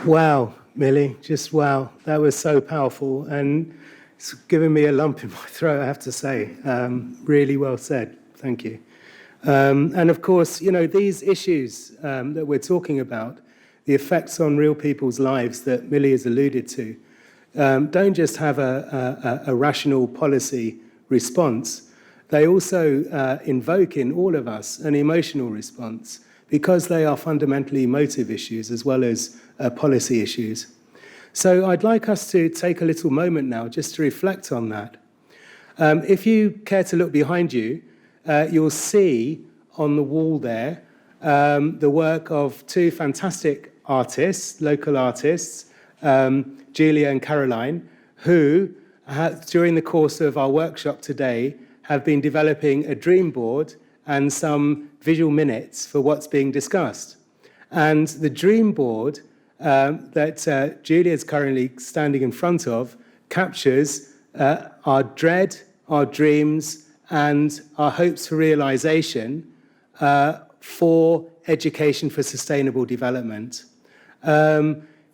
Wow, Millie, just wow. That was so powerful, and it's given me a lump in my throat, I have to say. Really well said. Thank you. And of course, you know, these issues that we're talking about, the effects on real people's lives that Millie has alluded to, don't just have a rational policy response. They also invoke in all of us an emotional response because they are fundamentally emotive issues as well as policy issues. So I'd like us to take a little moment now just to reflect on that. If you care to look behind you, you'll see on the wall there the work of two fantastic artists, local artists, Julia and Caroline, who, during the course of our workshop today, have been developing a dream board and some visual minutes for what's being discussed. And the dream board that Julia is currently standing in front of captures our dread, our dreams, and our hopes for realization for education for sustainable development.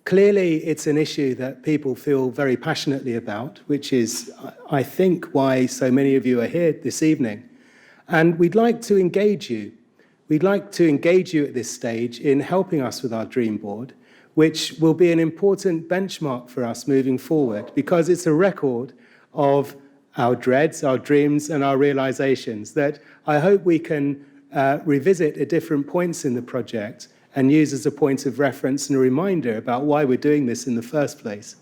Clearly, it's an issue that people feel very passionately about, which is, I think, why so many of you are here this evening. And we'd like to engage you. We'd like to engage you at this stage in helping us with our dream board, which will be an important benchmark for us moving forward, because it's a record of our dreads, our dreams, and our realizations that I hope we can revisit at different points in the project and use as a point of reference and a reminder about why we're doing this in the first place.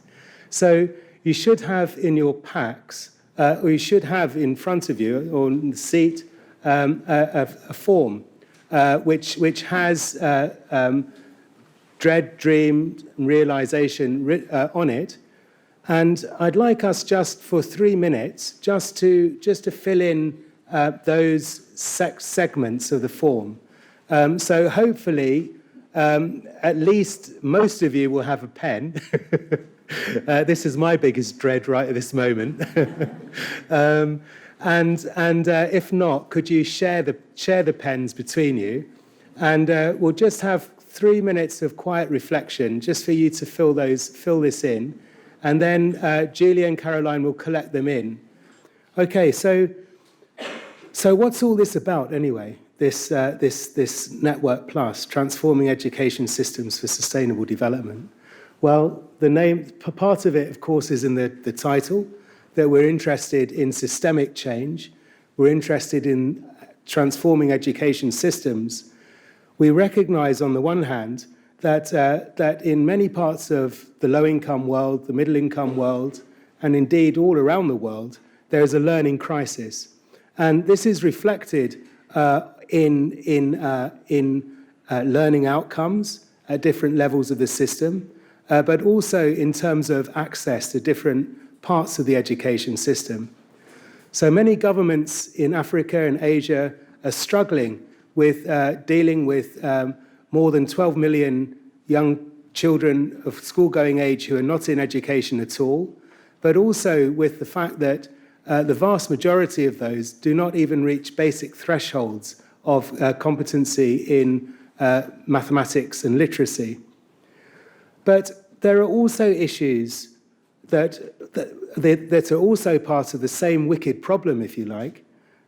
So you should have in your packs, or you should have in front of you, or in the seat, a form which has dread, dream, and realization on it. And I'd like us just for 3 minutes, just to fill in those segments of the form. So hopefully, at least most of you will have a pen. This is my biggest dread right at this moment. And if not, could you share the pens between you? And we'll just have 3 minutes of quiet reflection, just for you to fill this in, and then Julia and Caroline will collect them in. Okay, so what's all this about anyway? This Network Plus, Transforming Education Systems for Sustainable Development. Well, the name, part of it, of course, is in the title, that we're interested in systemic change. We're interested in transforming education systems. We recognize, on the one hand, that in many parts of the low-income world, the middle-income world, and indeed all around the world, there is a learning crisis. And this is reflected in learning outcomes at different levels of the system, but also in terms of access to different parts of the education system. So many governments in Africa and Asia are struggling with dealing with more than 12 million young children of school-going age who are not in education at all, but also with the fact that the vast majority of those do not even reach basic thresholds of competency in mathematics and literacy. But there are also issues that are also part of the same wicked problem, if you like,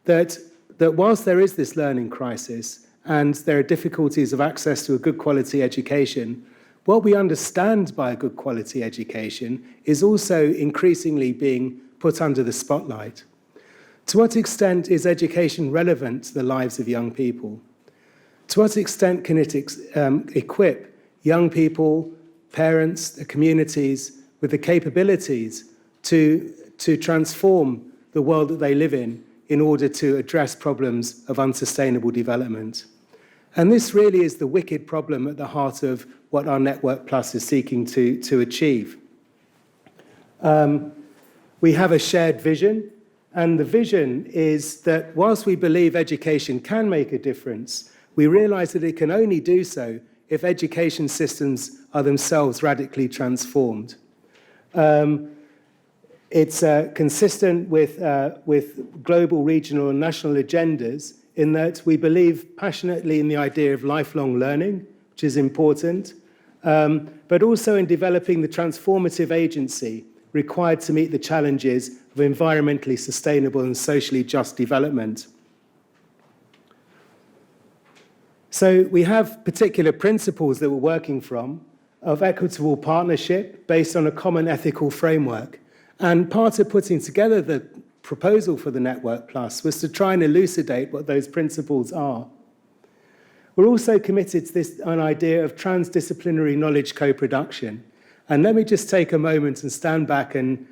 that whilst there is this learning crisis and there are difficulties of access to a good quality education, what we understand by a good quality education is also increasingly being put under the spotlight. To what extent is education relevant to the lives of young people? To what extent can it equip young people, parents, the communities with the capabilities to transform the world that they live in order to address problems of unsustainable development? And this really is the wicked problem at the heart of what our Network Plus is seeking to achieve. We have a shared vision, and the vision is that whilst we believe education can make a difference, we realize that it can only do so if education systems are themselves radically transformed. It's consistent with global, regional, and national agendas in that we believe passionately in the idea of lifelong learning, which is important, but also in developing the transformative agency required to meet the challenges of environmentally sustainable and socially just development. So we have particular principles that we're working from of equitable partnership based on a common ethical framework. And part of putting together the proposal for the Network Plus was to try and elucidate what those principles are. We're also committed to an idea of transdisciplinary knowledge co-production. And let me just take a moment and stand back and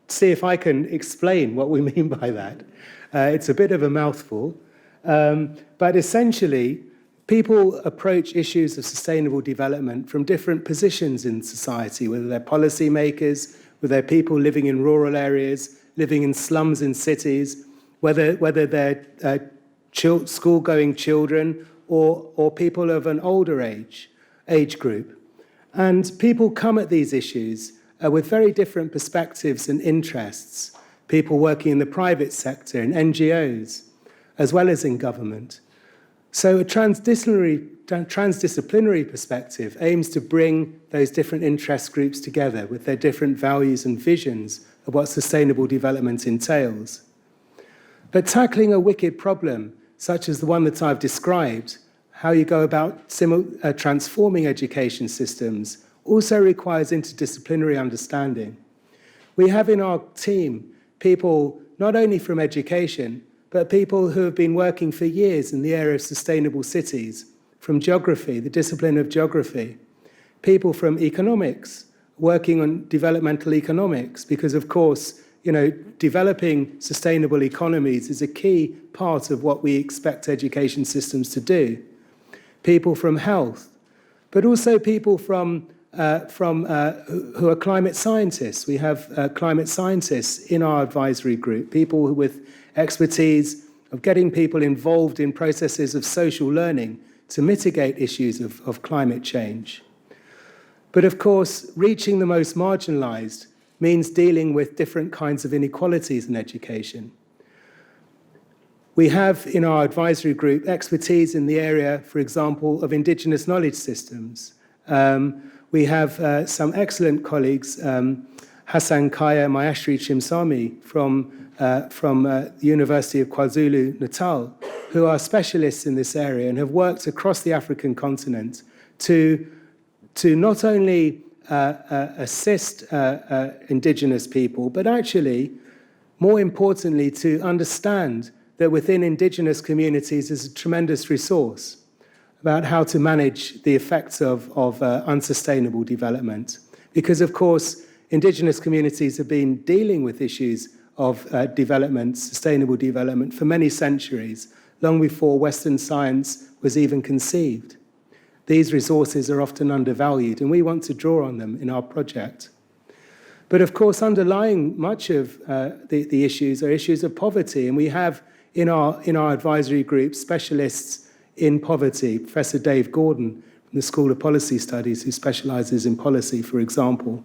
see if I can explain what we mean by that. It's a bit of a mouthful, but essentially, people approach issues of sustainable development from different positions in society, whether they're policymakers, whether they're people living in rural areas, living in slums in cities, whether they're school-going children or people of an older age group. And people come at these issues with very different perspectives and interests, people working in the private sector, in NGOs, as well as in government. So a transdisciplinary perspective aims to bring those different interest groups together with their different values and visions of what sustainable development entails. But tackling a wicked problem, such as the one that I've described, how you go about transforming education systems, also requires interdisciplinary understanding. We have in our team people not only from education, but people who have been working for years in the area of sustainable cities, from geography, the discipline of geography, people from economics, working on developmental economics, because of course, developing sustainable economies is a key part of what we expect education systems to do. People from health, but also people who are climate scientists. We have climate scientists in our advisory group, people with expertise of getting people involved in processes of social learning to mitigate issues of climate change. But of course, reaching the most marginalized means dealing with different kinds of inequalities in education. We have in our advisory group expertise in the area, for example, of indigenous knowledge systems. We have some excellent colleagues, Hassan Kaya and Mayashri Chimsami from the University of KwaZulu-Natal, who are specialists in this area and have worked across the African continent to not only assist indigenous people, but actually, more importantly, to understand that within indigenous communities is a tremendous resource about how to manage the effects of unsustainable development. Because, of course, indigenous communities have been dealing with issues of development, sustainable development, for many centuries, long before Western science was even conceived. These resources are often undervalued, and we want to draw on them in our project. But of course, underlying much of the issues are issues of poverty, and we have in our advisory group specialists in poverty, Professor Dave Gordon from the School of Policy Studies, who specializes in policy, for example.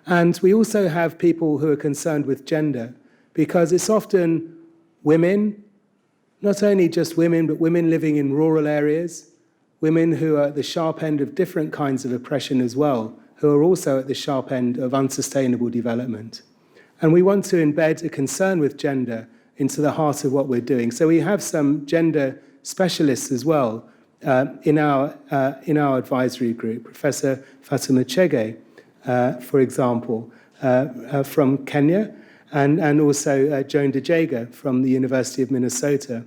And we also have people who are concerned with gender, because it's often women, not only just women, but women living in rural areas, women who are at the sharp end of different kinds of oppression as well, who are also at the sharp end of unsustainable development. And we want to embed a concern with gender into the heart of what we're doing. So we have some gender specialists as well in our advisory group. Professor Fatima Chege, for example, from Kenya, and also Joan DeJager from the University of Minnesota.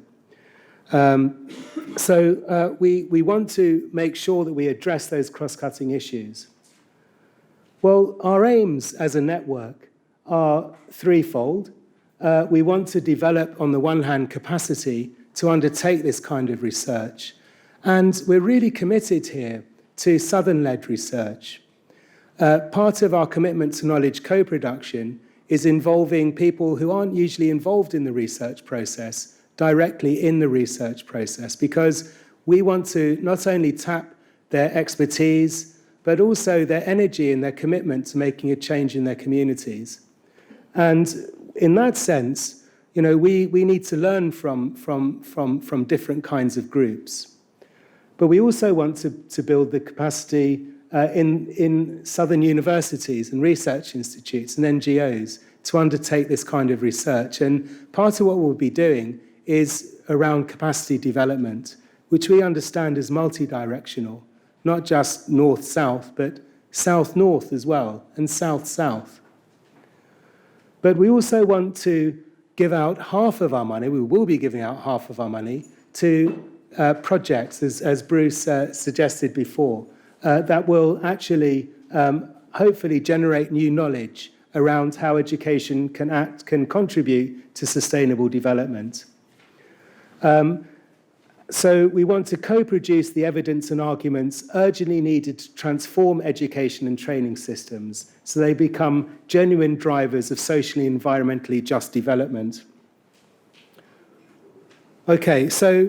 So we want to make sure that we address those cross-cutting issues. Well, our aims as a network are threefold. We want to develop, on the one hand, capacity to undertake this kind of research. And we're really committed here to Southern-led research. Part of our commitment to knowledge co-production is involving people who aren't usually involved in the research process directly in the research process, because we want to not only tap their expertise, but also their energy and their commitment to making a change in their communities. And in that sense, we need to learn from different kinds of groups. But we also want to build the capacity in southern universities and research institutes and NGOs to undertake this kind of research. And part of what we'll be doing is around capacity development, which we understand is multi-directional, not just north-south, but south-north as well, and south-south. But we also want to give out half of our money, we will be giving out half of our money, to projects, as Bruce suggested before, that will actually hopefully generate new knowledge around how education can contribute to sustainable development. So we want to co-produce the evidence and arguments urgently needed to transform education and training systems so they become genuine drivers of socially and environmentally just development. Okay, so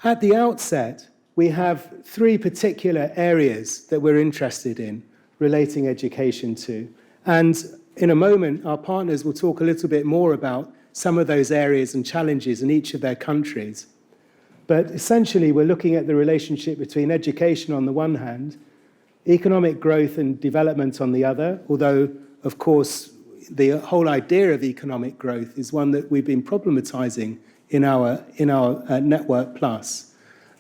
at the outset, we have three particular areas that we're interested in relating education to. And in a moment, our partners will talk a little bit more about some of those areas and challenges in each of their countries. But essentially, we're looking at the relationship between education on the one hand, economic growth and development on the other, although, of course, the whole idea of economic growth is one that we've been problematizing in our Network Plus.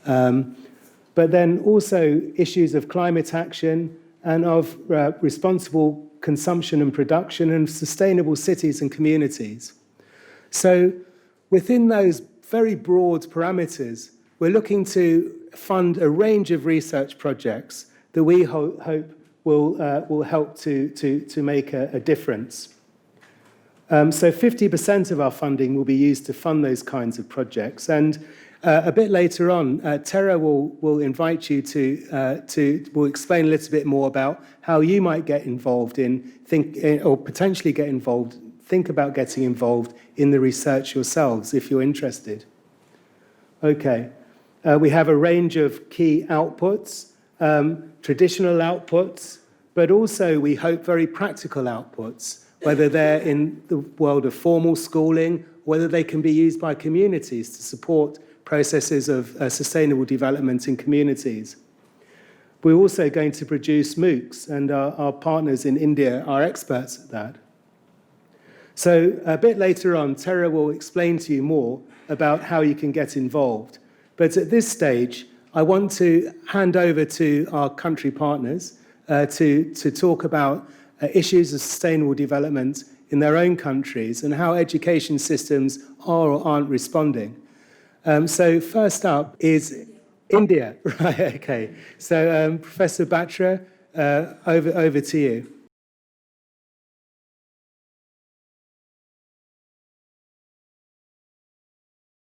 But then also issues of climate action and of responsible consumption and production and sustainable cities and communities. So within those very broad parameters, we're looking to fund a range of research projects that we hope will help to make a difference. So 50% of our funding will be used to fund those kinds of projects. And a bit later on, Tara will invite you will explain a little bit more about how you might get involved or potentially get involved, think about getting involved in the research yourselves if you're interested. Okay, we have a range of key outputs, traditional outputs, but also we hope very practical outputs, whether they're in the world of formal schooling, whether they can be used by communities to support processes of sustainable development in communities. We're also going to produce MOOCs, and our partners in India are experts at that. So a bit later on, Tara will explain to you more about how you can get involved. But at this stage, I want to hand over to our country partners to talk about issues of sustainable development in their own countries and how education systems are or aren't responding. So first up is India. Right, okay. So Professor Batra, over to you.